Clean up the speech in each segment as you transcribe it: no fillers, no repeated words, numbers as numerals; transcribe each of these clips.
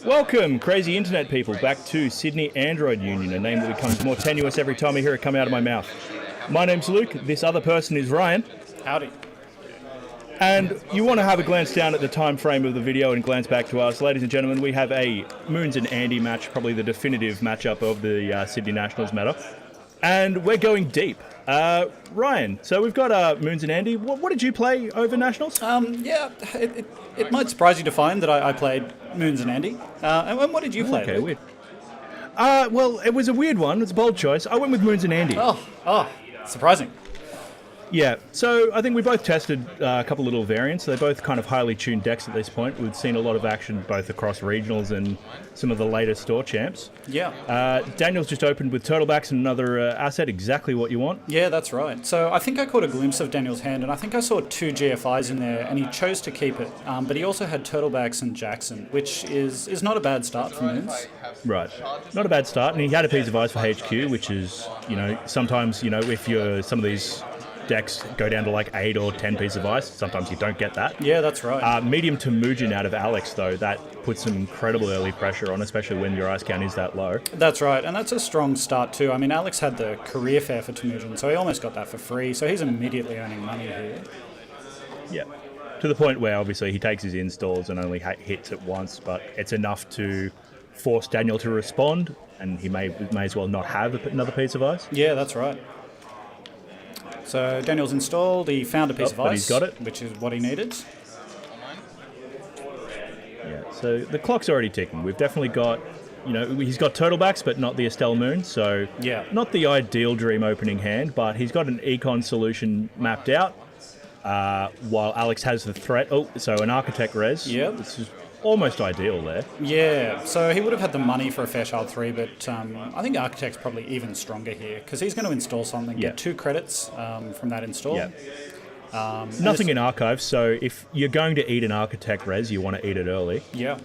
Welcome, crazy internet people, back to Sydney Android Union, a name that becomes more tenuous every time I hear it come out of my mouth. My name's Luke, this other person is Ryan. Howdy. And you want to have a glance down at the time frame of the video and glance back to us. Ladies and gentlemen, we have a Moons and Andy match, probably the definitive matchup of the Sydney Nationals meta. And we're going deep. Ryan, so we've got Moons and Andy. What did you play over Nationals? It might surprise you to find that I played Moons and Andy. And what did you play? Okay, weird. Well, it was a weird one. It's a bold choice. I went with Moons and Andy. Oh, surprising. Yeah, so I think we both tested a couple little variants. They're both kind of highly tuned decks at this point. We've seen a lot of action both across regionals and some of the later store champs. Yeah. Daniel's just opened with Turtlebacks and another asset, exactly what you want. Yeah, that's right. So I think I caught a glimpse of Daniel's hand, and I think I saw 2 GFIs in there, and he chose to keep it. But he also had Turtlebacks and Jackson, which is not a bad start for Moons. Right. Not a bad start, and he had a piece of ice for HQ, which is, sometimes, if you're some of these decks go down to like 8 or 10 pieces of ice. Sometimes you don't get that. Yeah, that's right. Medium to Muujin out of Alex, though, that puts some incredible early pressure on, especially when your ice count is that low. That's right, and that's a strong start too. I mean, Alex had the career fair for Temujin, so he almost got that for free, so he's immediately earning money here. Yeah. To the point where, obviously, he takes his installs and only hits it once, but it's enough to force Daniel to respond, and he may as well not have another piece of ice. Yeah, that's right. So Daniel's installed, he found a piece of ice, but he's got it, which is what he needed. Yeah, so the clock's already ticking. We've definitely got, he's got Turtlebacks, but not the Estelle Moon, so yeah, not the ideal dream opening hand, but he's got an econ solution mapped out, while Alex has the threat. Oh, so an Architect res. Yeah. This is almost ideal there. Yeah, so he would have had the money for a Fairchild 3, but I think Architect's probably even stronger here, because he's going to install something, get 2 credits from that install. Yeah. Nothing in Archive, so if you're going to eat an Architect res, you want to eat it early. Yeah.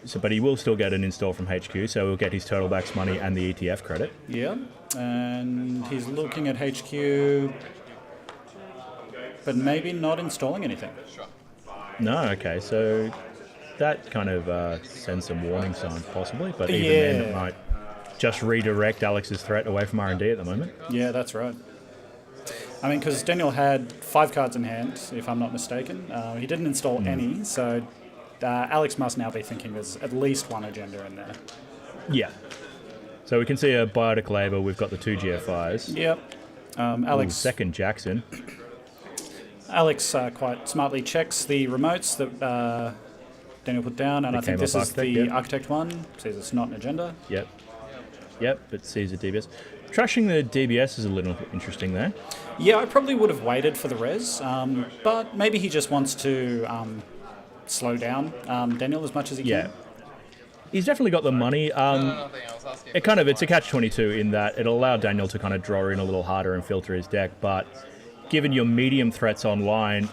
So, but he will still get an install from HQ, so he'll get his Turtlebacks money and the ETF credit. Yeah, and he's looking at HQ, but maybe not installing anything. No, okay, so that kind of sends some warning signs, possibly, but even then it might just redirect Alex's threat away from R&D at the moment. Yeah, that's right. I mean, because Daniel had 5 cards in hand, if I'm not mistaken. He didn't install any, so Alex must now be thinking there's at least one agenda in there. Yeah. So we can see a Biotic Labor, we've got the 2 GFIs. Yep. Alex. Second Jackson. Alex quite smartly checks the remotes that Daniel put down, and I think this is the Architect one. Says it's not an agenda. Yep, but sees a DBS. Trashing the DBS is a little interesting there. Yeah, I probably would have waited for the res, but maybe he just wants to slow down Daniel as much as he can. He's definitely got the money. It's a catch-22 in that it'll allow Daniel to kind of draw in a little harder and filter his deck, but given your medium threats online,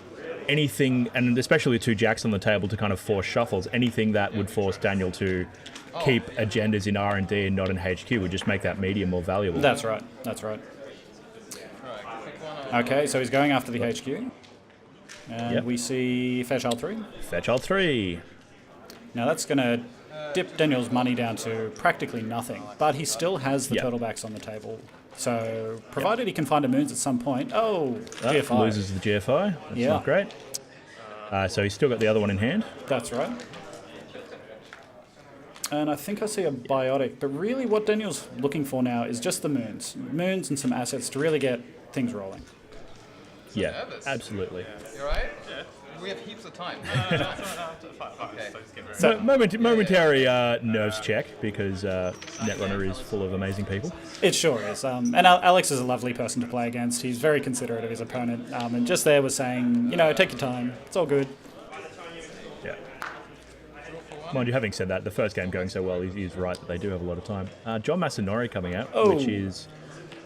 anything, and especially 2 jacks on the table to kind of force shuffles, anything that would force Daniel to keep agendas in R&D and not in HQ would just make that medium more valuable. That's right. Okay, so he's going after the HQ. And we see Fairchild 3. Fairchild 3. Now that's going to dip Daniel's money down to practically nothing, but he still has the Turtlebacks on the table. So, provided he can find a Moons at some point... GFI. Loses the GFI. That's not great. So he's still got the other one in hand. That's right. And I think I see a Biotic, but really what Daniel's looking for now is just the Moons. Moons and some assets to really get things rolling. Yeah, absolutely. You alright? Yeah. We have heaps of time. So, momentary nerves check, because Netrunner is full of amazing people. It sure is. And Alex is a lovely person to play against. He's very considerate of his opponent. And just there was saying, take your time. It's all good. Yeah. Mind you, having said that, the first game going so well, he's right that they do have a lot of time. John Masanori coming out, which is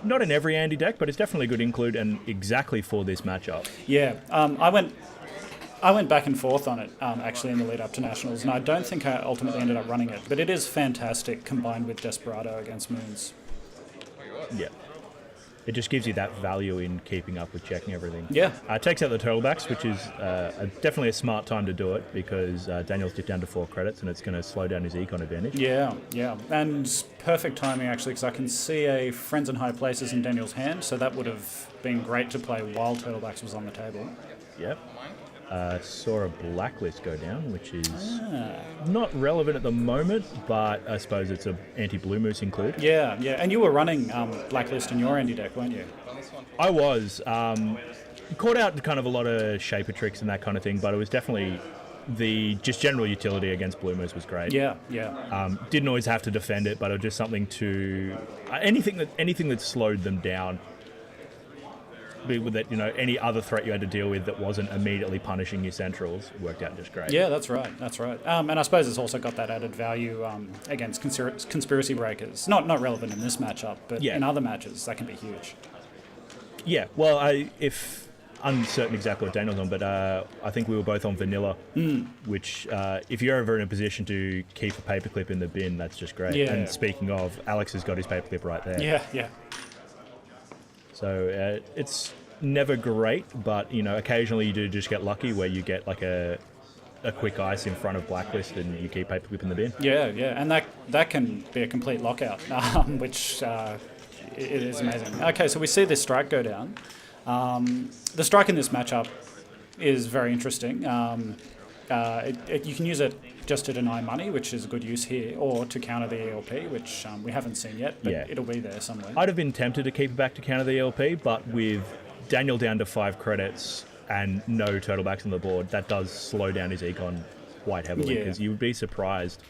not in every Andy deck, but it's definitely a good include and exactly for this matchup. Yeah. I went back and forth on it, actually, in the lead up to Nationals, and I don't think I ultimately ended up running it, but it is fantastic combined with Desperado against Moons. Yeah. it just gives you that value in keeping up with checking everything. Yeah. Takes out the turtlebacks, which is definitely a smart time to do it because Daniel's dipped down to 4 credits and it's going to slow down his econ advantage. Yeah, yeah. And perfect timing, actually, because I can see a Friends in High Places in Daniel's hand, so that would have been great to play while turtlebacks was on the table. Yep. Saw a blacklist go down, which is not relevant at the moment, but I suppose it's a anti-blue moose include. Yeah, yeah. And you were running blacklist in your Andy deck, weren't you? I was. Caught out kind of a lot of shaper tricks and that kind of thing, but it was definitely the just general utility against blue moose was great. Yeah, yeah. Didn't always have to defend it, but it was just something to anything that slowed them down. With that, any other threat you had to deal with that wasn't immediately punishing your centrals worked out just great. Yeah, that's right. That's right. And I suppose it's also got that added value against conspiracy breakers. Not relevant in this matchup, but in other matches that can be huge. Yeah. Well, if uncertain exactly what Daniel's on, but I think we were both on vanilla, which if you're ever in a position to keep a paperclip in the bin, that's just great. Yeah. And speaking of, Alex has got his paperclip right there. Yeah, yeah. So it's never great, but occasionally you do just get lucky where you get like a quick ice in front of blacklist and you keep paperclip in the bin. Yeah, yeah, and that can be a complete lockout, which it is amazing. Okay, so we see this strike go down. The strike in this matchup is very interesting. You can use it just to deny money, which is a good use here, or to counter the ELP, which we haven't seen yet, but it'll be there somewhere. I'd have been tempted to keep it back to counter the ELP, but with Daniel down to 5 credits and no turtlebacks on the board, that does slow down his econ quite heavily, because you would be surprised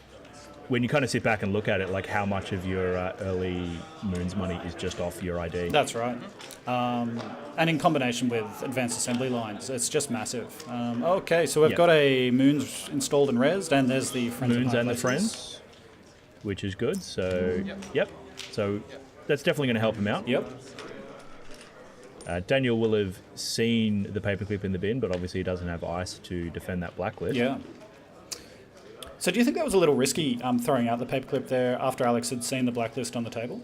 when you kind of sit back and look at it, like how much of your early Moons money is just off your ID. That's right. And in combination with advanced assembly lines, it's just massive. Okay, so we've got a Moons installed and rezzed, and there's the Friends Moons and the Places. Friends, which is good. So, so that's definitely going to help him out. Yep. Daniel will have seen the paperclip in the bin, but obviously he doesn't have ice to defend that blacklist. Yeah. So do you think that was a little risky, throwing out the paperclip there after Alex had seen the blacklist on the table?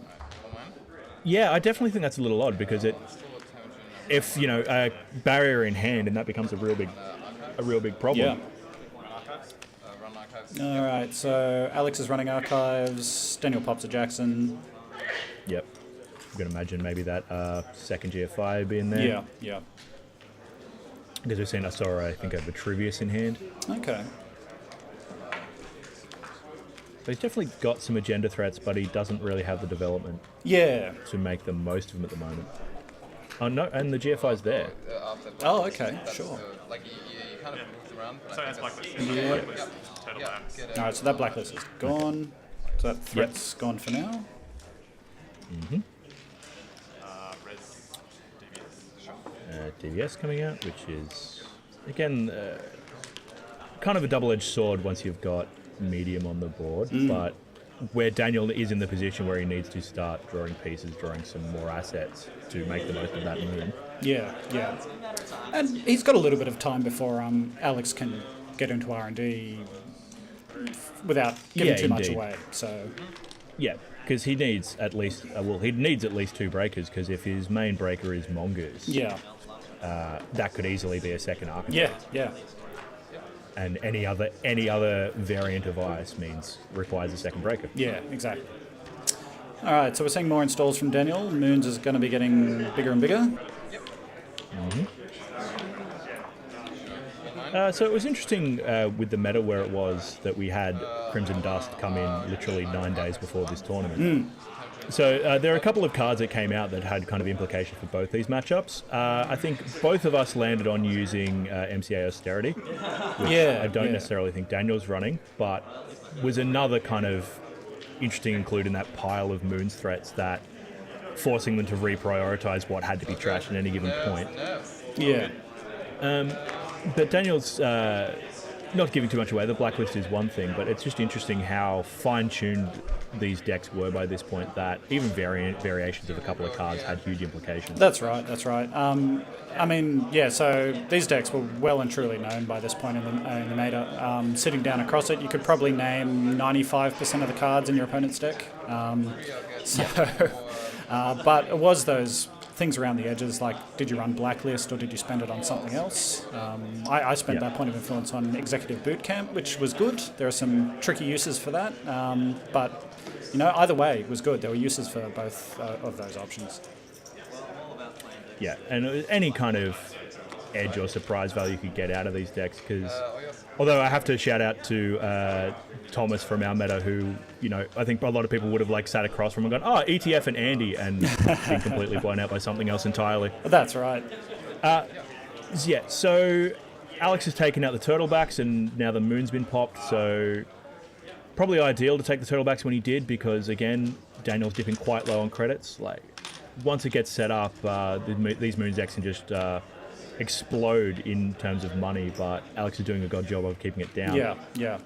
Yeah, I definitely think that's a little odd because if a barrier in hand, and that becomes a real big problem. Yeah. All right. So Alex is running archives. Daniel pops a Jackson. Yep. I'm gonna imagine maybe that second GFI being there. Yeah. Yeah. Because we've seen, I think, a Vitruvius in hand. Okay. So he's definitely got some agenda threats, but he doesn't really have the development to make the most of them at the moment. Oh, no, and the GFI's there. Oh, okay, sure. Like you kind of moved around. So that's blacklist. Turtlebacks. All right, so that blacklist is gone. So that threat's gone for now. Mm-hmm. Res DVS coming out, which is, again, kind of a double-edged sword once you've got medium on the board, but where Daniel is in the position where he needs to start drawing pieces, drawing some more assets to make the most of that moon. Yeah, yeah. And he's got a little bit of time before Alex can get into R&D without giving too much away. So yeah, because he needs at least he needs at least 2 breakers, because if his main breaker is Mongoose, that could easily be a second archetype. Yeah. And any other variant of ice requires a second breaker. Yeah, exactly. All right, so we're seeing more installs from Daniel. Moons is going to be getting bigger and bigger. Mm-hmm. So it was interesting with the meta where it was that we had Crimson Dust come in literally 9 days before this tournament. So there are a couple of cards that came out that had kind of implication for both these matchups. I think both of us landed on using MCA Austerity, which I don't necessarily think Daniel's running, but was another kind of interesting include in that pile of Moon's threats, that forcing them to reprioritize what had to be trashed at any given point. Yeah. But Daniel's not giving too much away. The blacklist is one thing, but it's just interesting how fine-tuned these decks were by this point, that even variations of a couple of cards had huge implications. That's right. I mean, so these decks were well and truly known by this point in the meta. Sitting down across it, you could probably name 95% of the cards in your opponent's deck. But it was those things around the edges, like did you run Blacklist or did you spend it on something else? I spent that point of influence on Executive Bootcamp, which was good. There are some tricky uses for that, but either way was good. There were uses for both of those options. Yeah, and any kind of edge or surprise value you could get out of these decks, because although I have to shout out to Thomas from our meta, who I think a lot of people would have sat across from and gone, oh, ETF and Andy, and been completely blown out by something else entirely. That's right. Yeah, so Alex has taken out the turtlebacks and now the moon's been popped, so probably ideal to take the turtlebacks when he did, because again, Daniel's dipping quite low on credits. Once it gets set up, these moon decks can just explode in terms of money, but Alex is doing a good job of keeping it down. Yeah.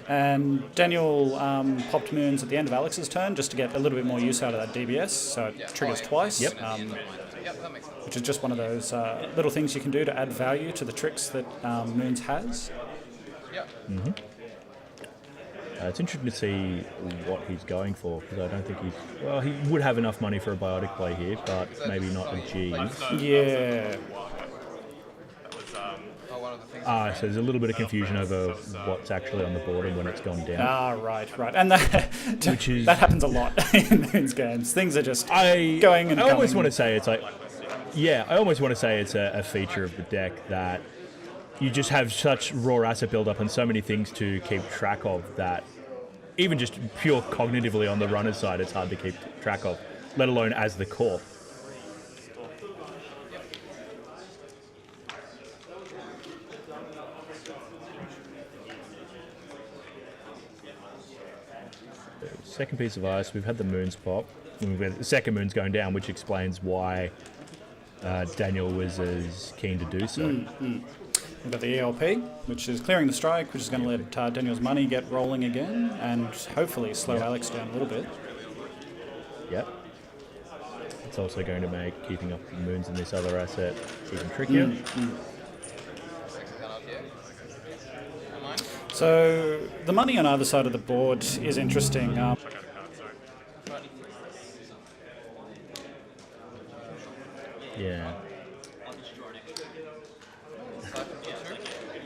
And Daniel popped moons at the end of Alex's turn just to get a little bit more use out of that DBS, so it triggers twice. Yep. Which is just one of those little things you can do to add value to the tricks that Moons has. Mm-hmm. It's interesting to see what he's going for, because I don't think he would have enough money for a biotic play here, but maybe not a G. Yeah. So there's a little bit of confusion over what's actually on the board and when it's gone down. Right. And that happens a lot in Moons games. Things are just going and I almost coming. want to say it's I almost want to say it's a feature of the deck that you just have such raw asset build-up and so many things to keep track of that even just pure cognitively on the runner's side, it's hard to keep track of, let alone as the core. Second piece of ice, we've had the moons pop. The second moon's going down, which explains why Daniel was as keen to do so. We've got the ELP, which is clearing the strike, which is going to let Daniel's money get rolling again, and hopefully slow Alex down a little bit. Yep. It's also going to make keeping up the moons in this other asset even trickier. So the money on either side of the board is interesting. Yeah.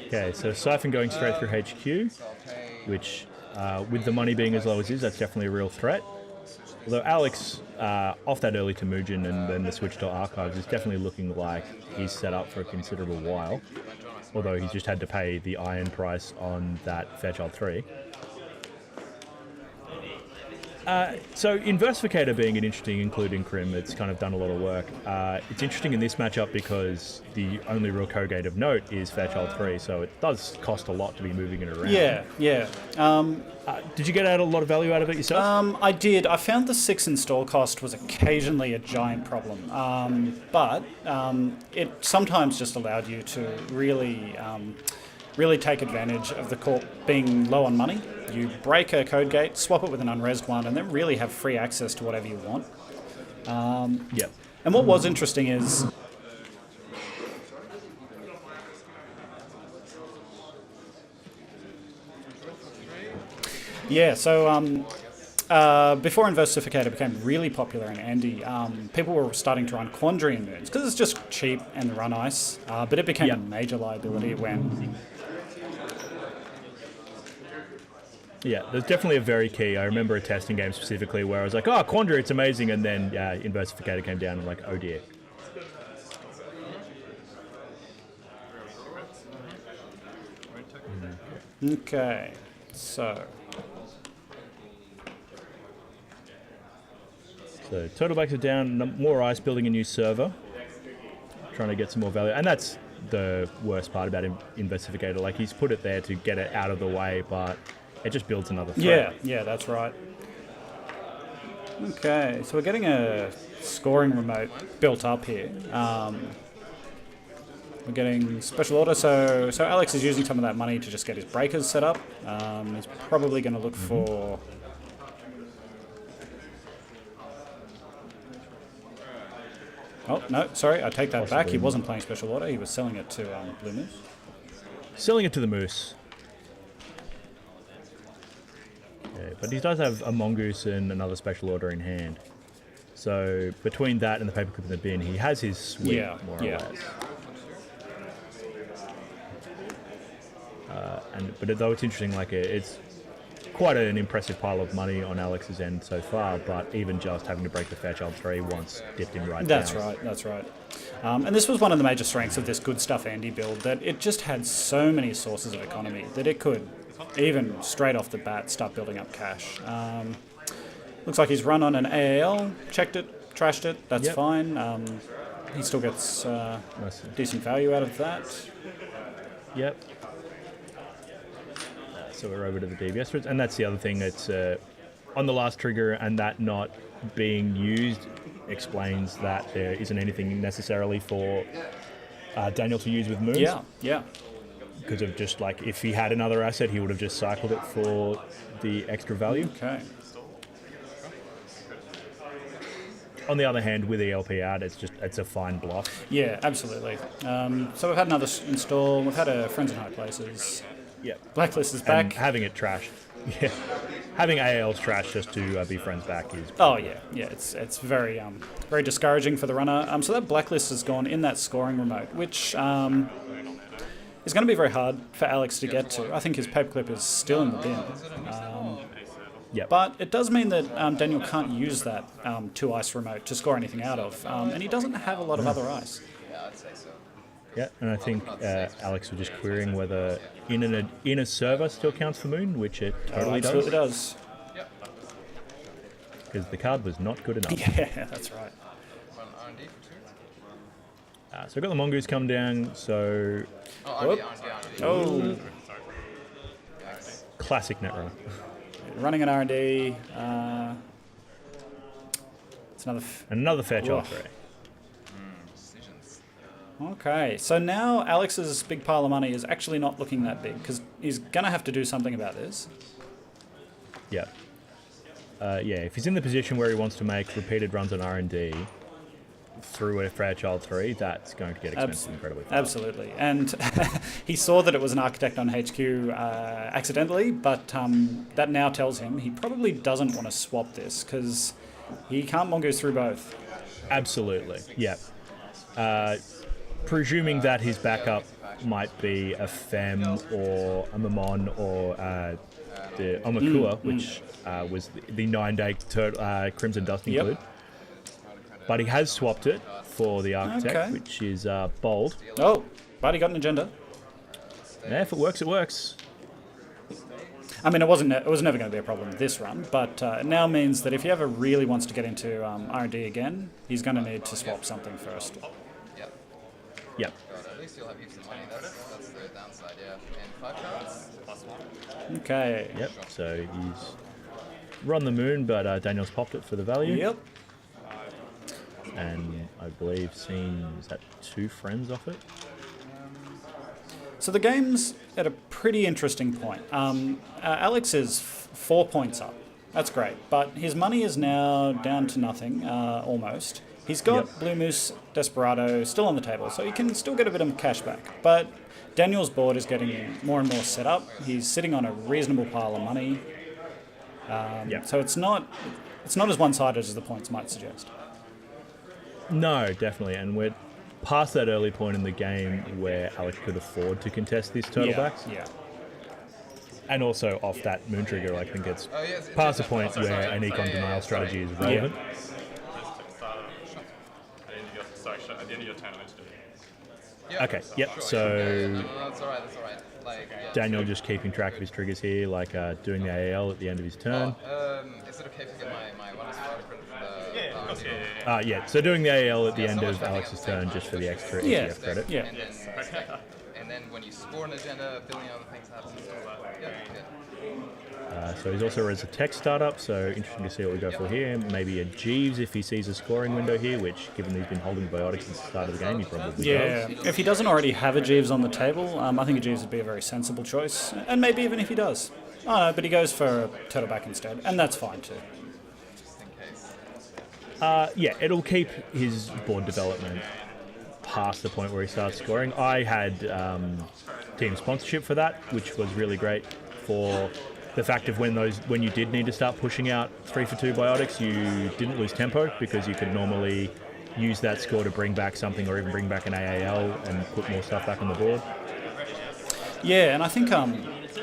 Okay, so Siphon going straight through HQ, which with the money being as low as it is, that's definitely a real threat. Although Alex, off that early Temujin and then the switch to Archives, is definitely looking like he's set up for a considerable while. Although he's just had to pay the iron price on that Fairchild 3. So Inversificator being an interesting including Crim, it's kind of done a lot of work. It's interesting in this matchup because the only real co-gate of note is Fairchild 3, so it does cost a lot to be moving it around. Yeah. Did you get a lot of value out of it yourself? I did. I found the 6 install cost was occasionally a giant problem, but it sometimes just allowed you to really take advantage of the corp being low on money. You break a code gate, swap it with an unresed one, and then really have free access to whatever you want. Yep. And what was interesting is... Yeah, so before Inversificator became really popular in Andy, people were starting to run Quandary moons, because it's just cheap and the run ice, but it became a major liability when... Yeah, there's definitely a very key. I remember a testing game specifically where I was like, oh, Quandary, it's amazing, and then Inversificator came down and like, oh dear. Okay, so turtlebacks are down, more ice, building a new server, trying to get some more value, and that's the worst part about Inversificator. Like, he's put it there to get it out of the way, but it just builds another threat. Yeah, that's right. Okay, so we're getting a scoring remote built up here. We're getting special order, so Alex is using some of that money to just get his breakers set up. He's probably going to look for... Oh, no, sorry, I take that back. He wasn't playing special order, he was selling it to Blue Moose. Selling it to the Moose. Yeah, but he does have a Mongoose and another special order in hand. So between that and the paperclip in the bin, he has his sweep, Yeah, more or yeah. less. But though it's interesting, like it's quite an impressive pile of money on Alex's end so far, but even just having to break the Fairchild 3 once dipped him right That's down. right, that's right. And this was one of the major strengths of this Good Stuff Andy build, that it just had so many sources of economy that it could, even straight off the bat, start building up cash. Looks like he's run on an AAL, checked it, trashed it, that's Yep. fine. He still gets Nice. decent value out of that. Yep. So we're over to the DBS threads, and that's the other thing. It's on the last trigger, and that not being used explains that there isn't anything necessarily for Daniel to use with moons. Yeah, yeah. Because of just like, if he had another asset, he would have just cycled it for the extra value. Okay. On the other hand, with ELP out, it's a fine bluff. Yeah, absolutely. So we've had another install. We've had a Friends in High Places. Yep. Blacklist is And back. having it trashed. Yeah. Having AL's trash just to be friends back is... Oh yeah, yeah. It's very very discouraging for the runner. So that Blacklist has gone in that scoring remote, which is going to be very hard for Alex to get to. I think his paperclip is still in the bin. Yep. But it does mean that Daniel can't use that 2 ice remote to score anything out of, and he doesn't have a lot of other ice. Yeah, I'd say so. Yeah, and I think Alex was just querying whether in a server still counts for moon, which it totally Absolutely does. does. Because the card was not good enough. Yeah, that's right. Run R&D for 2. So we've got the Mongoose come down, so Oh, R&D, Whoop. R&D, R&D. Oh, Yikes. classic Netrunner. running an R&D. It's another. And another Fairchild Whoa. 3. Decisions. Okay, so now Alex's big pile of money is actually not looking that big because he's going to have to do something about this. Yeah. If he's in the position where he wants to make repeated runs on R&D through a Fairchild 3, that's going to get expensive incredibly fast. Absolutely. And he saw that it was an architect on HQ accidentally, but that now tells him he probably doesn't want to swap this because he can't mongoose through both. Absolutely, yeah. Presuming that his backup might be a Fem or a Mammon or the Omakua, which was the 9-day Crimson Dust Yep. include. But he has swapped it for the Architect, Okay. which is bold. Oh, but he got an agenda. Yeah, if it works, it works. I mean, it was never going to be a problem this run, but it now means that if he ever really wants to get into R&D again, he's going to need to swap something first. Yep. Yep. God, at least you'll have heaps of money. That's the downside, yeah. And 5 cards? Okay. Yep. So he's run the moon, but Daniel's popped it for the value. Yep. And I believe seen, is that 2 friends off it? So the game's at a pretty interesting point. Alex is 4 points up. That's great. But his money is now down to nothing, almost. He's got Yep. Blue Moose Desperado still on the table, so he can still get a bit of cash back. But Daniel's board is getting more and more set up. He's sitting on a reasonable pile of money. Yep. So it's not as one-sided as the points might suggest. No, definitely. And we're past that early point in the game where Alex could afford to contest these turtlebacks. Yeah. And also off that moon trigger, I think it's Oh, yes. past the point where an econ denial strategy is relevant. At the end of your turn, I meant to do it. Yep. Okay, yep. No, So that's alright, that's alright. Like, yeah. Daniel just keeping track of his triggers here, like doing the AL at the end of his turn. Is it okay if I get my one credit for the Yeah, so doing the AL at the end of Alex's turn just for the extra Yeah. ETF credit. Yeah. And then when you score an agenda, a billion other things happen. Yeah, good. So he's also as a tech startup, so interesting to see what we go for here. Maybe a Jeeves if he sees a scoring window here, which given he's been holding Biotic since the start of the game, he probably Yeah, does. if he doesn't already have a Jeeves on the table, I think a Jeeves would be a very sensible choice. And maybe even if he does. I don't know, but he goes for a Turtleback instead, and that's fine too. Just in case. Yeah, it'll keep his board development past the point where he starts scoring. I had team sponsorship for that, which was really great for the fact of when you did need to start pushing out 3 for 2 biotics, you didn't lose tempo because you could normally use that score to bring back something or even bring back an AAL and put more stuff back on the board. Yeah, and I think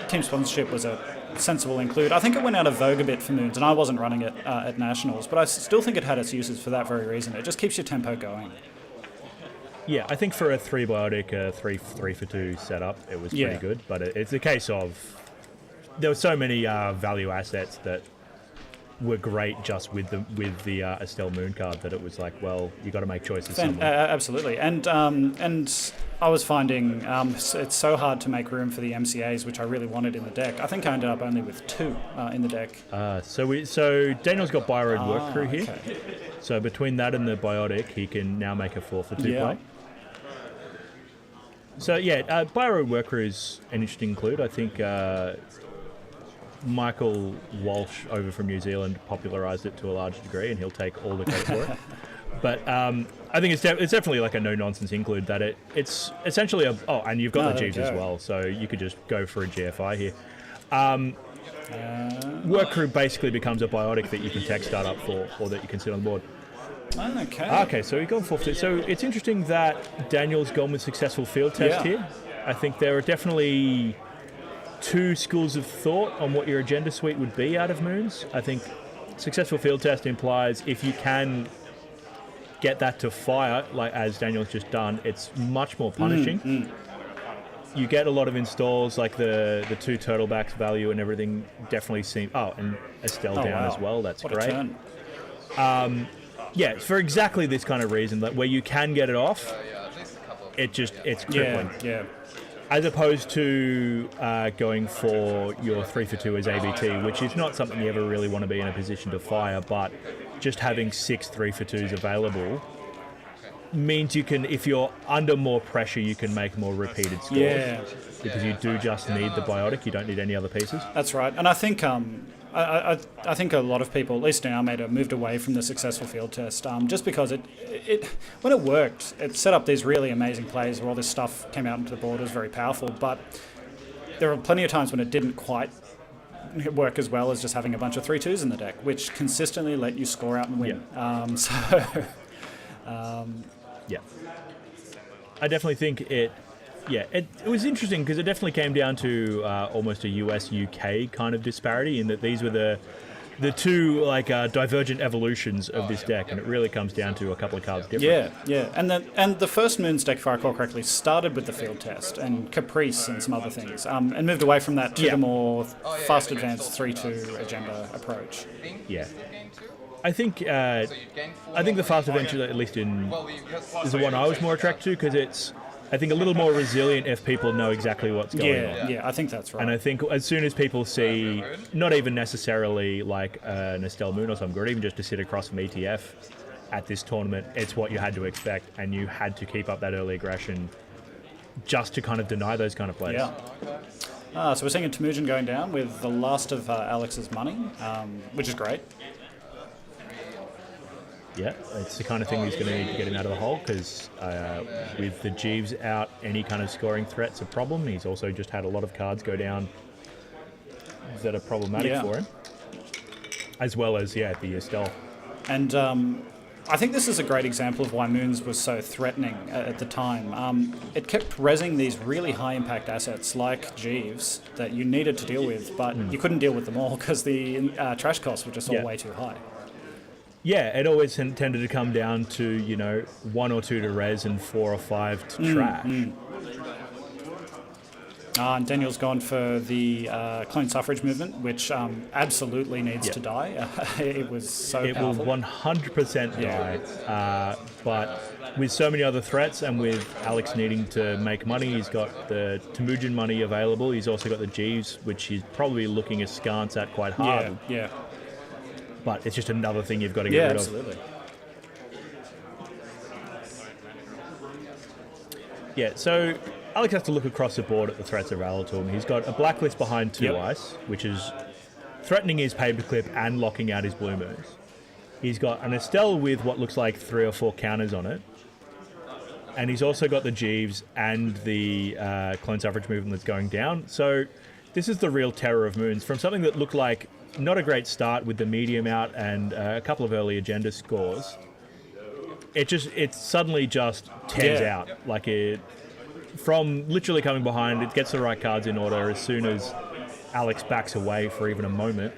team sponsorship was a sensible include. I think it went out of vogue a bit for Moons, and I wasn't running it at Nationals, but I still think it had its uses for that very reason. It just keeps your tempo going. Yeah, I think for a 3 biotic, 3 for 2 setup, it was pretty good, but it's a case of there were so many value assets that were great just with the Estelle Moon card that it was like, well, you got to make choices somewhere. Absolutely, and I was finding it's so hard to make room for the MCAs, which I really wanted in the deck. I think I ended up only with 2 in the deck. So Daniel's got Bio-Road Work Crew here. Okay. So between that and the Biotic, he can now make a 4 for 2 play. So yeah, Bio-Road Work Crew is an interesting include. I think Michael Walsh over from New Zealand popularised it to a large degree, and he'll take all the credit for it. But I think it's definitely like a no-nonsense include that it's essentially and you've got the Jeeves as well, so you could just go for a GFI here. Work Crew basically becomes a biotic that you can tech start up for, or that you can sit on the board. Okay, so you've gone 4 for 2. So it's interesting that Daniel's gone with successful field test here. I think there are definitely 2 schools of thought on what your agenda suite would be out of Moons. I think successful field test implies if you can get that to fire, like as Daniel's just done, it's much more punishing. You get a lot of installs, like the 2 turtlebacks value and everything definitely seem... and Estelle down as well, that's what great. A turn. Yeah, for exactly this kind of reason, that where you can get it off, it's crippling. Yeah. As opposed to going for your 3 for 2 as ABT, which is not something you ever really want to be in a position to fire, but just having 6 3 for 2s available means you can, if you're under more pressure, you can make more repeated scores. Yeah. Because you do just need the biotic, you don't need any other pieces. That's right, and I think I think a lot of people, at least in our meta, moved away from the successful field test just because it when it worked, it set up these really amazing plays where all this stuff came out into the board. It was very powerful, but there were plenty of times when it didn't quite work as well as just having a bunch of 3-2s in the deck, which consistently let you score out and win. Yeah. I definitely think it was interesting because it definitely came down to almost a US-UK kind of disparity in that these were the 2 divergent evolutions of this deck, and it really comes down to a couple of cards different. Yeah. And the first Moon's deck, if I recall correctly, started with the field test and Caprice and some other things, and moved away from that to the more fast advanced 3-2 agenda approach. Yeah. I think the fast adventure, at least is the one I was more attracted to because it's, I think, a little more resilient if people know exactly what's going on. Yeah, I think that's right. And I think as soon as people see, not even necessarily like an Estelle Moon or something, or even just to sit across from ETF at this tournament, it's what you had to expect, and you had to keep up that early aggression just to kind of deny those kind of plays. Yeah. So we're seeing a Temujin going down with the last of Alex's money, which is great. Yeah, it's the kind of thing he's going to need to get him out of the hole because with the Jeeves out, any kind of scoring threat's a problem. He's also just had a lot of cards go down that are problematic for him, as well as, the Estelle. And I think this is a great example of why Moons was so threatening at the time. It kept rezzing these really high-impact assets like Jeeves that you needed to deal with, but you couldn't deal with them all because the trash costs were just all way too high. Yeah, it always tended to come down to, 1 or 2 to res and 4 or 5 to trash. And Daniel's gone for the clone suffrage movement, which absolutely needs to die. It was so powerful. It will 100% die. But with so many other threats and with Alex needing to make money, he's got the Temujin money available. He's also got the Jeeves, which he's probably looking askance at quite hard. Yeah. But it's just another thing you've got to get rid absolutely. of. Yeah, so Alex has to look across the board at the threats available to him. He's got a blacklist behind 2 ice, which is threatening his paperclip and locking out his blue moons. He's got an Estelle with what looks like 3 or 4 counters on it. And he's also got the Jeeves and the clone suffrage movement that's going down. So this is the real terror of Moons. From something that looked like not a great start with the medium out and a couple of early agenda scores, it suddenly just tears out. Like from literally coming behind, it gets the right cards in order as soon as Alex backs away for even a moment,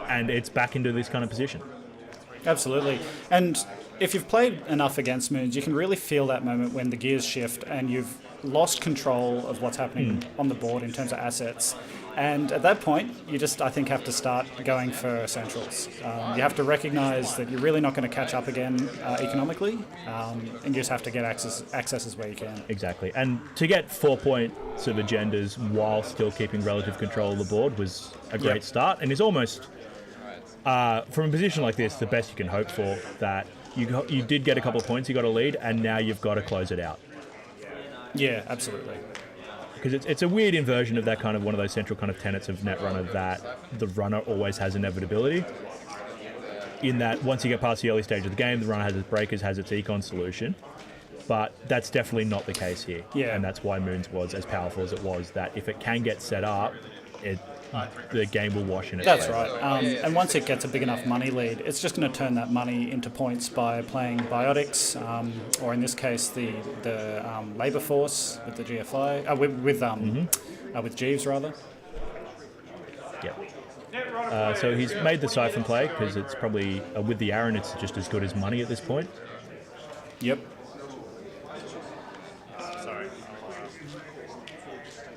and it's back into this kind of position. Absolutely. And if you've played enough against Moons, you can really feel that moment when the gears shift and you've lost control of what's happening on the board in terms of assets. And at that point, you just, I think, have to start going for centrals. You have to recognise that you're really not going to catch up again economically, and you just have to get accesses where you can. Exactly. And to get 4 points of agendas while still keeping relative control of the board was a great start, and is almost, from a position like this, the best you can hope for, that you did get a couple of points, you got a lead, and now you've got to close it out. Yeah, absolutely. Because it's a weird inversion of that kind of one of those central kind of tenets of Netrunner, that the runner always has inevitability. In that once you get past the early stage of the game, the runner has its breakers, has its econ solution. But that's definitely not the case here. Yeah. And that's why Moons was as powerful as it was, that if it can get set up, the game will wash in its That's favor. right. And once it gets a big enough money lead, it's just going to turn that money into points by playing biotics, or in this case, the labour force with the GFI, with Jeeves rather. Yep. So he's made the Siphon play because it's probably with the Aaron, it's just as good as money at this point. Yep. Sorry.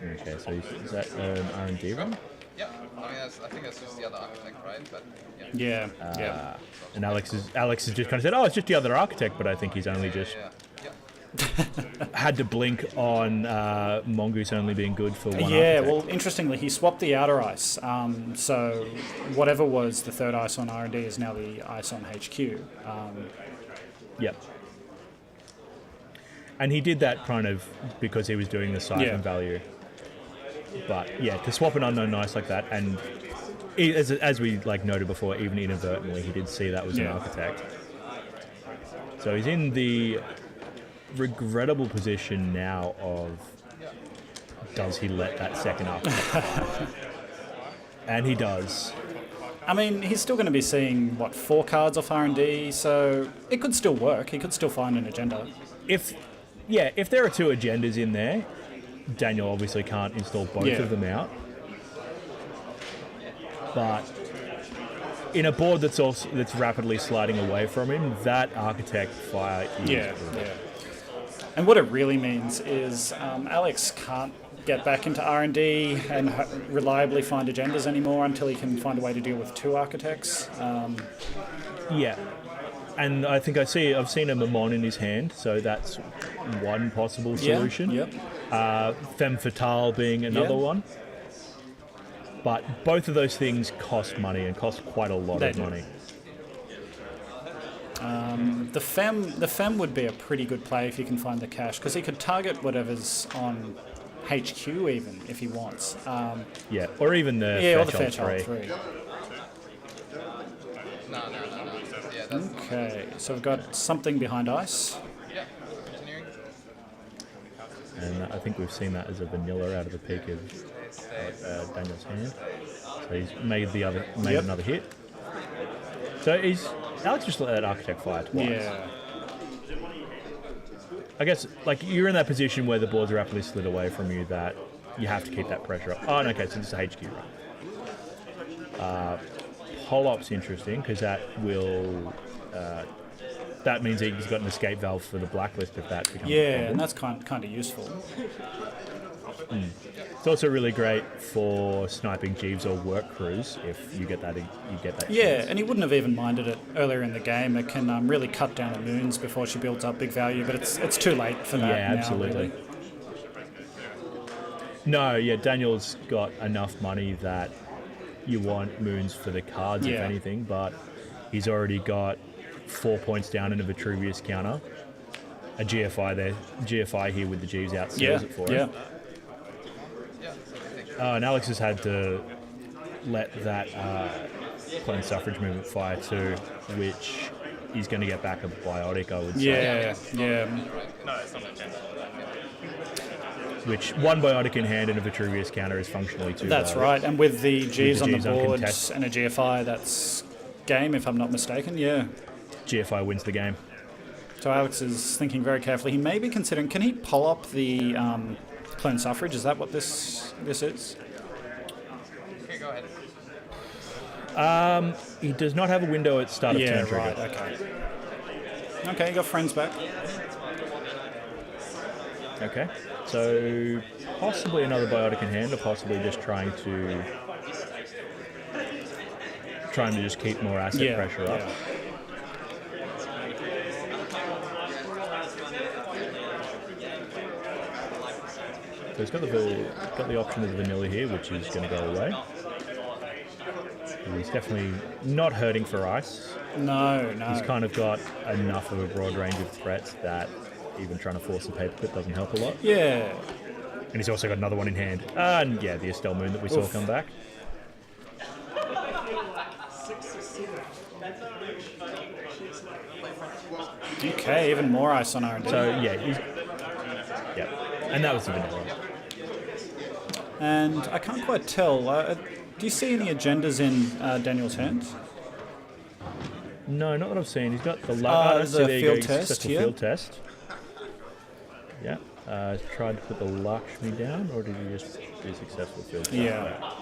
Okay, so is that an R&D run? Yeah, I think that's just the other architect, right? But Yeah. Yeah. And Alex has just kind of said, oh, it's just the other architect, but I think he's only just had to blink on Mongoose only being good for one architect. Well, interestingly, he swapped the outer ice. So whatever was the third ice on R&D is now the ice on HQ. Yep. And he did that kind of because he was doing the Siphon value. But yeah, to swap an unknown ice like that, and as we noted before, even inadvertently, he did see that was an architect. So he's in the regrettable position now of, does he let that second architect? And he does. I mean, he's still going to be seeing, 4 cards off R&D, so it could still work. He could still find an agenda. If there are 2 agendas in there, Daniel obviously can't install both of them out. But in a board that's rapidly sliding away from him, that architect fire is good. And what it really means is Alex can't get back into R&D and reliably find agendas anymore until he can find a way to deal with 2 architects. Yeah. And I think I've seen a Mammon in his hand, so that's one possible solution. Yep. Femme Fatale being another one. But both of those things cost money and cost quite a lot of money. The Femme would be a pretty good play if you can find the cash, because he could target whatever's on HQ even if he wants. Or even the Fairchild 3. No. Yeah, that's Okay, so we've got something behind ice. Yeah, continuing. And I think we've seen that as a vanilla out of the peak of Daniel's hand. So he's made another hit. So Alex just let that architect fire twice. Yeah. I guess you're in that position where the boards are rapidly slid away from you, that you have to keep that pressure up. Oh, no, okay, so this is a HQ run. Holop's interesting because that will. That means he's got an escape valve for the blacklist if that becomes a problem. And that's kind of useful. It's also really great for sniping Jeeves or work crews if you get that. Yeah, chance. and he wouldn't have even minded it earlier in the game. It can really cut down the Moons before she builds up big value, but it's too late for that. Yeah, now, absolutely. Really. No, Daniel's got enough money that you want Moons for the cards, if anything, but he's already got 4 points down in a Vitruvius counter. A GFI there. GFI here with the Jeeves out seals it for him. And Alex has had to let that clone suffrage movement fire too, which he's going to get back a biotic, I would say. Yeah. No, it's not an agenda. which one Biotic in hand and a Vitruvius counter is functionally too That's low. right. And with the Gs on the Gs board uncontested. and a GFI, that's game, if I'm not mistaken. Yeah. GFI wins the game. So Alex is thinking very carefully. He may be considering, can he pull up the clone suffrage? Is that what this is? Okay, go ahead. He does not have a window at start of turn trigger. Right, okay. Okay, you got friends back. Okay, so possibly another Biotic in hand, or possibly just trying to just keep more asset pressure up. So he's got the option of the vanilla here, which is going to go away. He's definitely not hurting for ice. No. He's kind of got enough of a broad range of threats that even trying to force a paperclip doesn't help a lot. Yeah. And he's also got another one in hand. And yeah, the Estelle Moon that we saw come back. Okay, even more ice on R&D. So yeah, and that was the vanilla. And I can't quite tell. Do you see any agendas in Daniel's hands? No, not that I've seen. He's got the there's a field test here. Field test. Yeah. Tried to put the Lakshmi down, or did he just do successful field test? Yeah.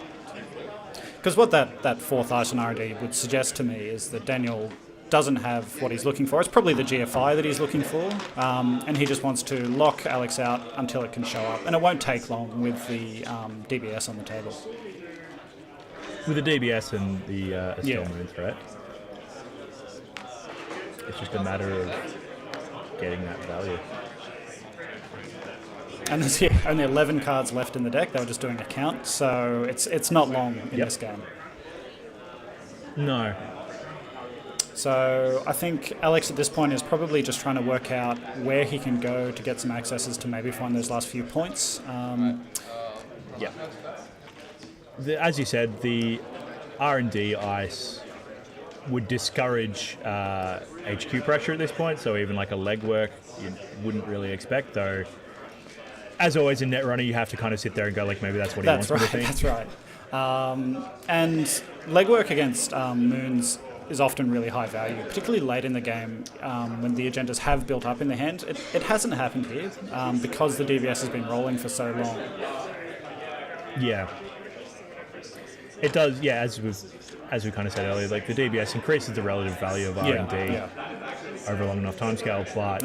Because what that fourth ice on R&D would suggest to me is that Daniel doesn't have what he's looking for. It's probably the GFI that he's looking for, and he just wants to lock Alex out until it can show up. And it won't take long with the DBS on the table. With the DBS and the Estelle Moon threat, it's just a matter of getting that value. And there's only 11 cards left in the deck. They were just doing a count, so it's not long in this game. No. So I think Alex at this point is probably just trying to work out where he can go to get some accesses to maybe find those last few points. Yeah. As you said, the R&D ice would discourage HQ pressure at this point, so even like a legwork you wouldn't really expect, though. As always in Netrunner, you have to kind of sit there and go, like, maybe that's what he wants from the team. That's right. And legwork against Moons is often really high value, particularly late in the game when the agendas have built up in the hand. It hasn't happened here because the DBS has been rolling for so long. Yeah. It does, yeah, as we kind of said earlier, like the DBS increases the relative value of R&D over a long enough timescale, but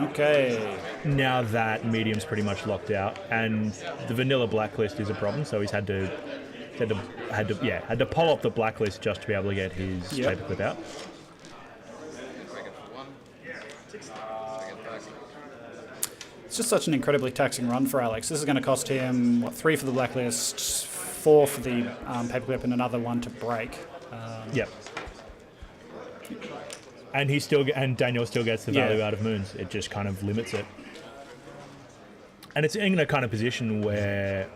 now that medium's pretty much locked out, and the vanilla blacklist is a problem, so he's had to pull up the blacklist just to be able to get his paperclip out. It's just such an incredibly taxing run for Alex. This is going to cost him 3 for the blacklist, 4 for the paperclip, and another 1 to break. Yep. And Daniel still gets the value out of Moons. It just kind of limits it. And it's in a kind of position where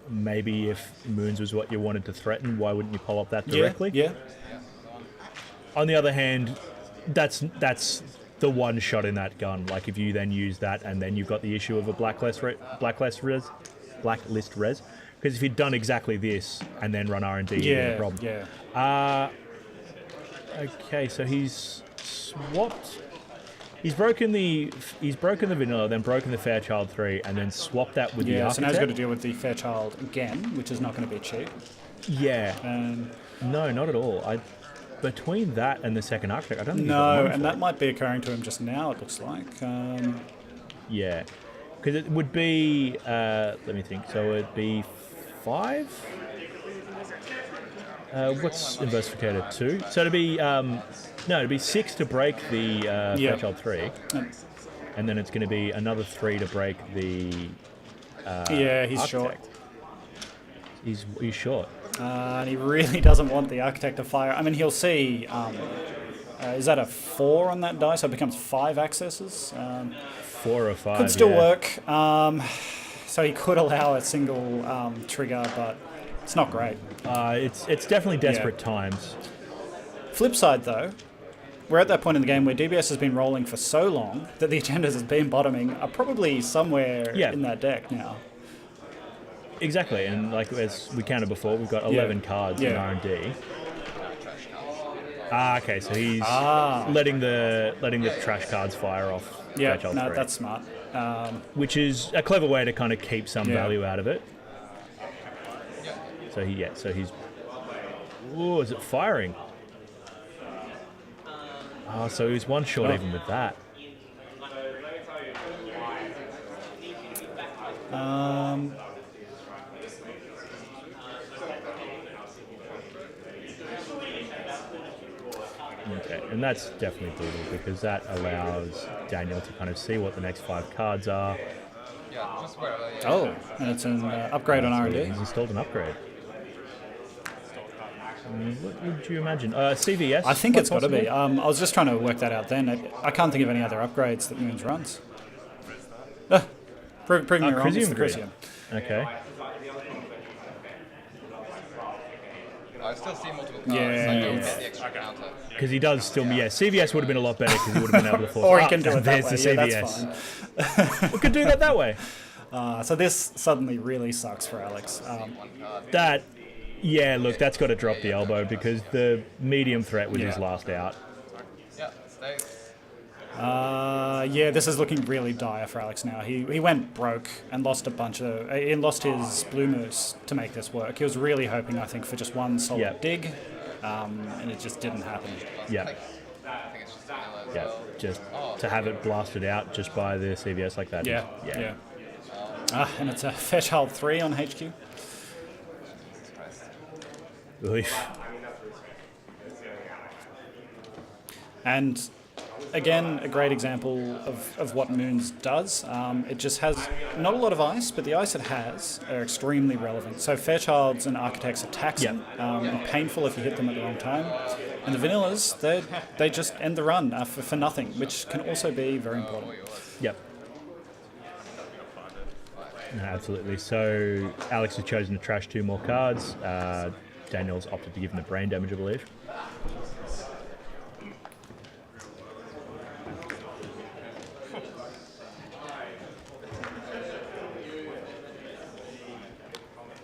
maybe if Moons was what you wanted to threaten, why wouldn't you pull up that directly? Yeah. On the other hand, that's the one shot in that gun. Like if you then use that and then you've got the issue of a blacklist res. Because if he'd done exactly this and then run R&D, it'd be a problem. Yeah. Okay, so he's swapped. He's broken the vanilla, then broken the Fairchild 3, and then swapped that with the Architect. So now he's got to deal with the Fairchild again, which is not going to be cheap. Yeah. No, not at all. Between that and the second Architect, I don't think. No, and that might be occurring to him just now. It looks like. Yeah, because it would be. Let me think. So it'd be 5. What's Investigator 2? So it'd be it'd be 6 to break the Fairchild 3, and then it's going to be another 3 to break the. He's Architect. short. He's short. And he really doesn't want the Architect to fire. I mean, he'll see. Is that a 4 on that die? So it becomes 5 accesses. 4 or 5. Could still work. So he could allow a single trigger, but it's not great. It's definitely desperate times. Flip side, though, we're at that point in the game where DBS has been rolling for so long that the agendas has been bottoming are probably somewhere in that deck now. Exactly, and like as we counted before, we've got 11 cards in R&D. Okay, so he's letting the trash cards fire off. Yeah, Threshold no, 3, that's smart. which is a clever way to kind of keep some value out of it. So he's. Ooh, is it firing? Oh, so he's one short even with that. Okay, and that's definitely brutal because that allows Daniel to kind of see what the next 5 cards are. Yeah, just wherever. Yeah. Oh, and it's an upgrade on R&D. He's installed an upgrade. What would you imagine? CVS? I think it's got to be. possibly? I was just trying to work that out then. I can't think of any other upgrades that Moons runs. Prove me wrong, it's Crisium the grid. Crisium. Okay. I still see multiple cards. Yeah. I don't get the extra counter. Because he does still, CVS would have been a lot better because he would have been able to force. Or he can do it that there's way. the Yeah, CVS. that's fine. We could do that that way. So this suddenly really sucks for Alex. That, look, that's got to drop the elbow because the medium threat was his last out. Yeah, stays. This is looking really dire for Alex now. He went broke and lost a bunch of... He lost his Blue Moose to make this work. He was really hoping, I think, for just one solid dig, and it just didn't happen. Yeah, I think it's just yellow as well. just to have it blasted out just by the CVS like that. Yeah. And it's a Fairchild 3 on HQ. Oof. And again, a great example of what Moons does. It just has not a lot of ice, but the ice it has are extremely relevant. So Fairchilds and Architects are taxing and painful if you hit them at the wrong time. And the Vanillas, they just end the run for nothing, which can also be very important. Yep. No, absolutely. So Alex has chosen to trash 2 more cards. Daniel's opted to give him the brain damage, I believe.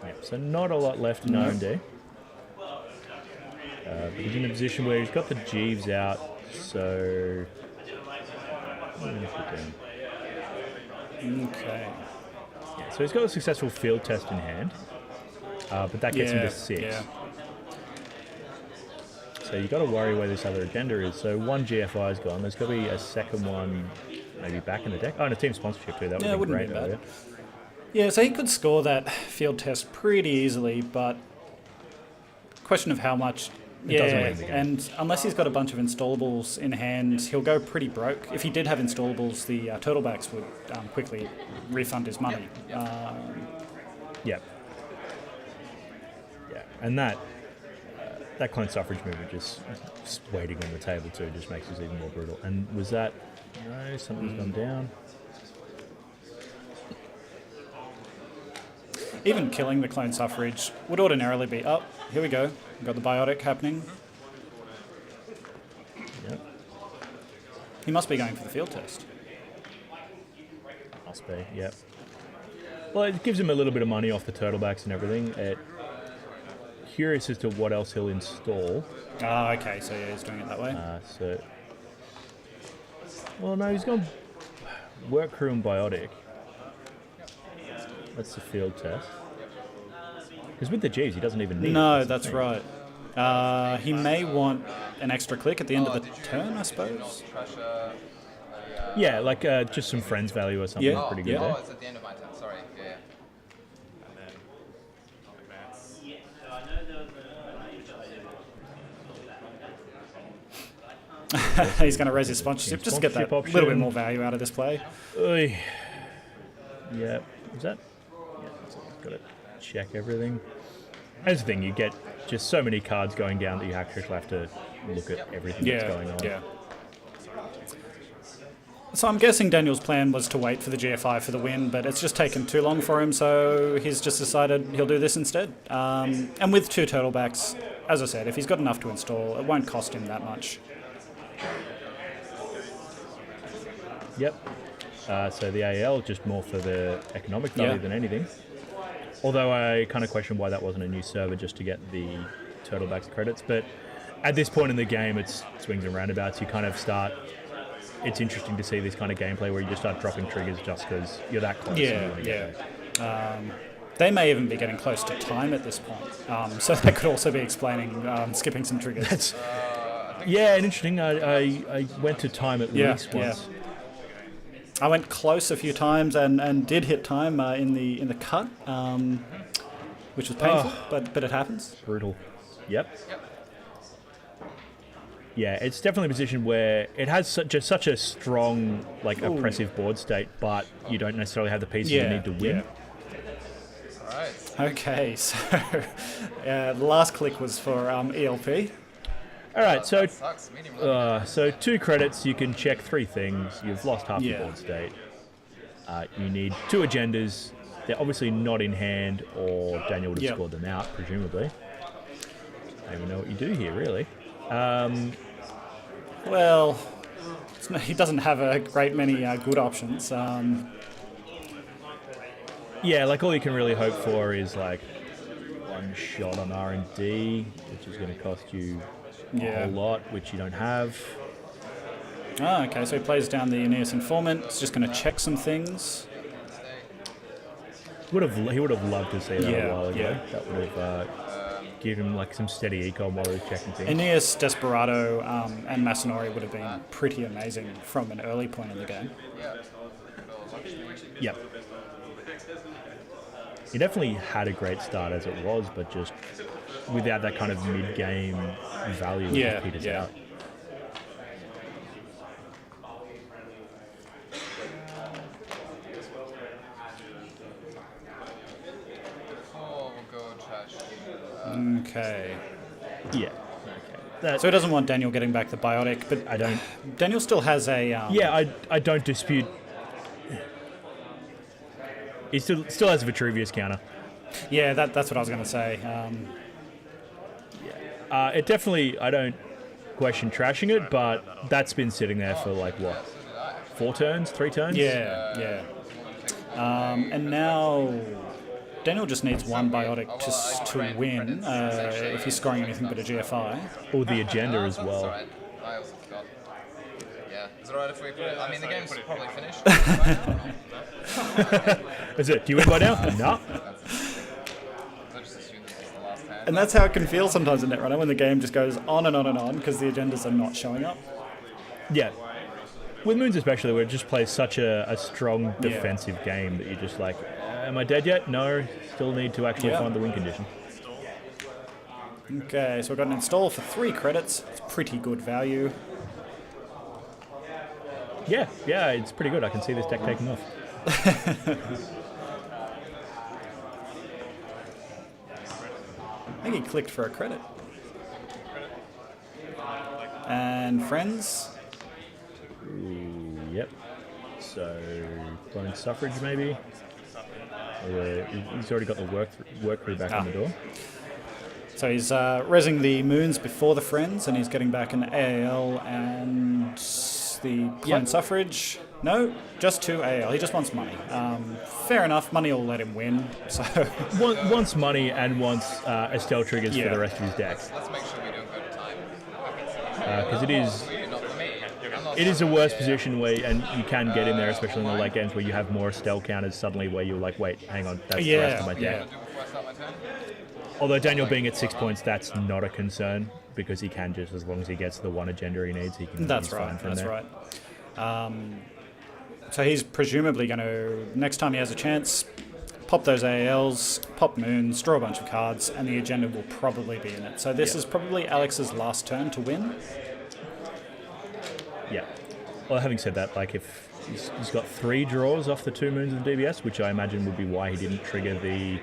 Yep, so not a lot left in R&D. But he's in a position where he's got the Jeeves out, so... what am I gonna put down? Okay. Yeah, so he's got a successful field test in hand, but that gets him to 6. Yeah. So you've got to worry where this other agenda is. So one GFI is gone. There's got to be a second one maybe back in the deck. Oh, and a team sponsorship too. That would be wouldn't great be bad. earlier. Yeah, so he could score that field test pretty easily, but question of how much. It doesn't win the game. And unless he's got a bunch of installables in hand, he'll go pretty broke. If he did have installables, the Turtlebacks would quickly refund his money. Yeah. And that clone suffrage movement just waiting on the table too just makes us even more brutal. And was that... No, something's gone down. Even killing the clone suffrage would ordinarily be, oh, here we go. We've got the biotic happening. Yep. He must be going for the field test. Must be, yep. Well, it gives him a little bit of money off the Turtlebacks and everything. Curious as to what else he'll install. Okay, so yeah, he's doing it that way. Well, no, he's gone work crew and biotic. That's the field test. Because with the Jeeves, he doesn't even need it. No, that's right. He may want an extra click at the end of the turn, I suppose. Yeah, like just some friends value or something. Yeah. Pretty good Yeah. there. Oh, it's at the end of my turn. Sorry. Yeah. And then advance. He's going to raise his sponsorship just to get that Sponsorship little bit option. more value out of this play. Oy. Yeah, is that? Yeah, got to check everything. That's the thing, you get just so many cards going down that you actually have to look at everything that's going on. Yeah. So I'm guessing Daniel's plan was to wait for the GFI for the win, but it's just taken too long for him, so he's just decided he'll do this instead. And with 2 Turtlebacks, as I said, if he's got enough to install, it won't cost him that much. Yep. So the AL just more for the economic value than anything. Although I kind of question why that wasn't a new server just to get the Turtlebacks credits. But at this point in the game, it's swings and roundabouts. You kind of start... It's interesting to see this kind of gameplay where you just start dropping triggers just because you're that close. And you want to get there. They may even be getting close to time at this point. So that could also be explaining skipping some triggers. Yeah, and interesting. I went to time at least once. I went close a few times and did hit time in the cut, which was painful, but it happens. Brutal. Yep. Yeah, it's definitely a position where it has such a strong, like, oppressive board state, but you don't necessarily have the pieces you need to win. Alright. Okay, so the last click was for ELP. All right, so Sucks. Medium low. so 2 credits. You can check 3 things. You've lost half your board state. You need 2 agendas. They're obviously not in hand, or Daniel would have scored them out, presumably. I don't even know what you do here, really. Well, he doesn't have a great many good options. Yeah, like all you can really hope for is like 1 shot on R&D, which is going to cost you a whole lot, which you don't have. Oh, okay, so he plays down the Aeneas Informant. He's just going to check some things. He would have loved to see that a while ago. Yeah. That would have given him like some steady econ while he was checking things. Aeneas, Desperado, and Masanori would have been pretty amazing from an early point in the game. Yep. He definitely had a great start as it was, but just without that kind of mid-game value, it just peters out. Oh, we'll go trash. Okay. Yeah. Okay. So he doesn't want Daniel getting back the biotic, but I don't. Daniel still has a... I don't dispute. He still has a Vitruvius counter. Yeah, that's what I was going to say. It definitely, I don't question trashing it, but that's been sitting there for like what, 4 turns, 3 turns? Yeah. And now Daniel just needs 1 biotic to win if he's scoring anything but a GFI. Or the agenda as well. Alright. I also forgot. Yeah. Is it alright if we put it? I mean, the game's probably finished. Is it? Do you win by now? No. I just assumed this was the last hand. And that's how it can feel sometimes in Netrunner when the game just goes on and on and on because the agendas are not showing up. Yeah. With Moons especially, where it just plays such a strong defensive game that you're just like, am I dead yet? No. Still need to actually find the win condition. Okay, so we've got an install for 3 credits. It's pretty good value. Yeah, it's pretty good. I can see this deck taking off. I think he clicked for a credit. And friends. Yep. So, clone suffrage maybe. He's already got the work crew back on the door. So he's resing the moons before the friends, and he's getting back an AAL and the clone suffrage. No, just 2 AAL. He just wants money. Fair enough. Money will let him win. So wants money and wants Estelle triggers for the rest of his deck. Let's make sure we don't go to time. Because it is a worse position where, and you can get in there, especially in the late games where you have more Estelle counters suddenly where you're like, wait, hang on, that's the rest of my deck. Although Daniel being at 6 points, that's not a concern because he can just, as long as he gets the 1 agenda he needs, he can. That's he's fine from there. right. So he's presumably going to, next time he has a chance, pop those AALs, pop moons, draw a bunch of cards, and the agenda will probably be in it. So this is probably Alex's last turn to win. Yeah. Well, having said that, like if he's got 3 draws off the 2 moons of the DBS, which I imagine would be why he didn't trigger the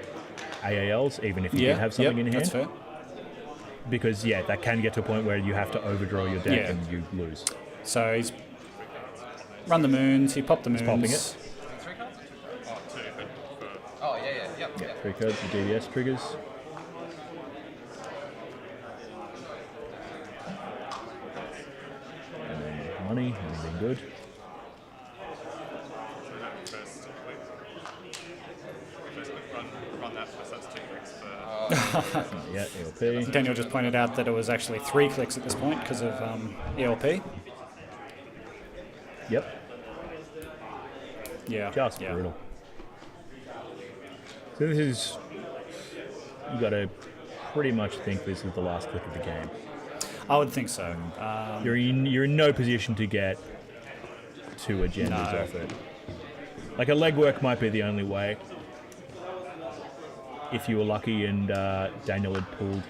AALs, even if he did have something in hand. That's fair. Because, that can get to a point where you have to overdraw your deck and you lose. So he's run the moons, he popped the moons. Popping it. 3 cards or 2 cards? Oh, yeah. 3 cards, the DBS triggers. And then money, everything good. Run that Yeah, ELP. Daniel just pointed out that it was actually 3 clicks at this point because of ELP. Yep, Yeah. just yeah. brutal. So this is... You got to pretty much think this is the last click of the game. I would think so. You're in no position to get 2 agendas No. off it. Like a legwork might be the only way. If you were lucky and Daniel had pulled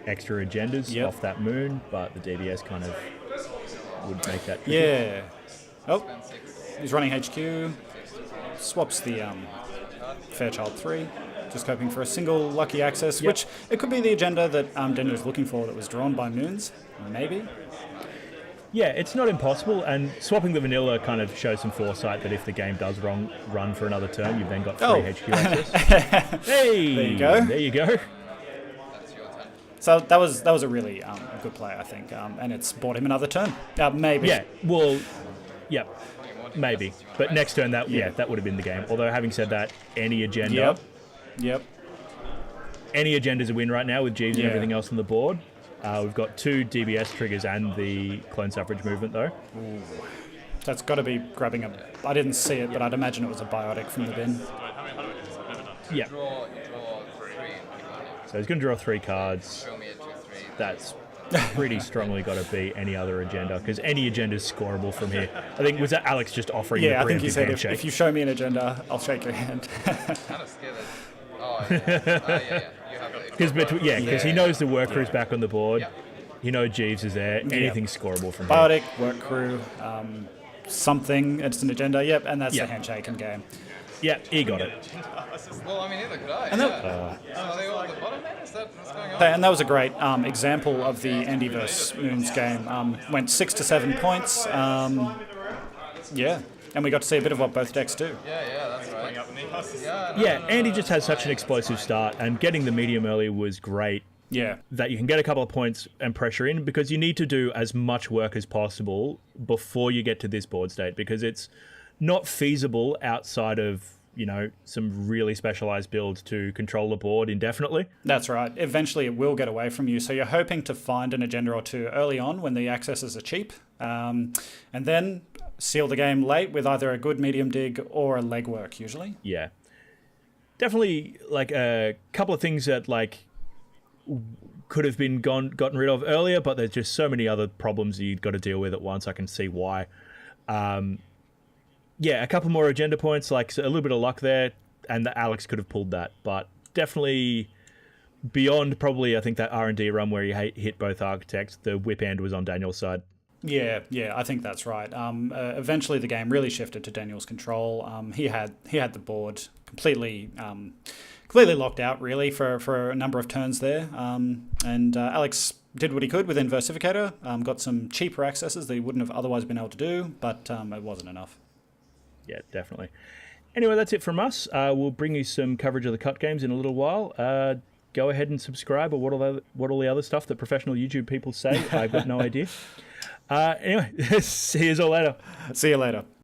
extra agendas Yep. off that moon, but the DBS kind of would make that tricky. Yeah. Oh, he's running HQ. Swaps the Fairchild 3. Just hoping for a single lucky access, Yep. which it could be the agenda that Daniel was looking for that was drawn by moons. Maybe. Yeah, it's not impossible, and swapping the vanilla kind of shows some foresight that if the game does run for another turn, you've then got 3 Oh. HQ access. Hey! There you go. There you go. That's your turn. So that was a really good play, I think, and it's bought him another turn. Maybe. Yeah, well, yep, What do you want? maybe. Do you want But rest? next turn, that would have been the game. Although, having said that, any agenda, Yep. any agenda's a win right now with Jeeves and Yeah. everything else on the board. We've got 2 DBS triggers and the clone suffrage movement, though. That's got to be grabbing a... I didn't see it, but I'd imagine it was a biotic from the bin. Wait, how many is this? I've never done. Yeah. Draw 3 and pick one. So he's going to draw 3 cards. Show me a 2/3. That's pretty strongly got to be any other agenda, because any agenda is scoreable from here. I think, was that Alex just offering Yeah, the I think he preemptive said handshake? if you show me an agenda, I'll shake your hand. Kind of scared that. Oh, yeah. You have it. Because he Yeah. knows the worker is back on the board. Yep. You know Jeeves is there. Anything's scoreable from here. Biotic, work crew, something, it's an agenda, yep, and that's Yeah. the handshake and game. Yeah, he got it. Well, I mean, neither could I. And yeah. that- Are they all at the bottom then? Is that what's going on? And that was a great example of the Andy vs. Moons game. Went 6 to 7 points. Yeah, and we got to see a bit of what both decks do. Yeah, that's right. Bring up Nikos. Yeah, Yeah, Andy just has such an explosive start, and getting the medium early was great. Yeah, That you can get a couple of points and pressure in, because you need to do as much work as possible before you get to this board state, because it's not feasible outside of, some really specialized builds to control the board indefinitely. that's right. Eventually it will get away from you, so you're hoping to find an agenda or 2 early on when the accesses are cheap, and then seal the game late with either a good medium dig or a legwork, usually. Yeah. Definitely, like, a couple of things that, like, could have been gotten rid of earlier, but there's just so many other problems that you've got to deal with at once. I can see why. Yeah, a couple more agenda points, like a little bit of luck there, and that Alex could have pulled that. But definitely beyond probably, I think, that R&D run where he hit both architects, the whip end was on Daniel's side. Yeah, I think that's right. Eventually, the game really shifted to Daniel's control. He had the board completely locked out, really, for a number of turns there. And Alex did what he could with Inversificator. Got some cheaper accesses that he wouldn't have otherwise been able to do, but it wasn't enough. Yeah, definitely. Anyway, that's it from us. We'll bring you some coverage of the cut games in a little while. Go ahead and subscribe, or what all the other stuff that professional YouTube people say. I've got no idea. Anyway, see you all later. See you later.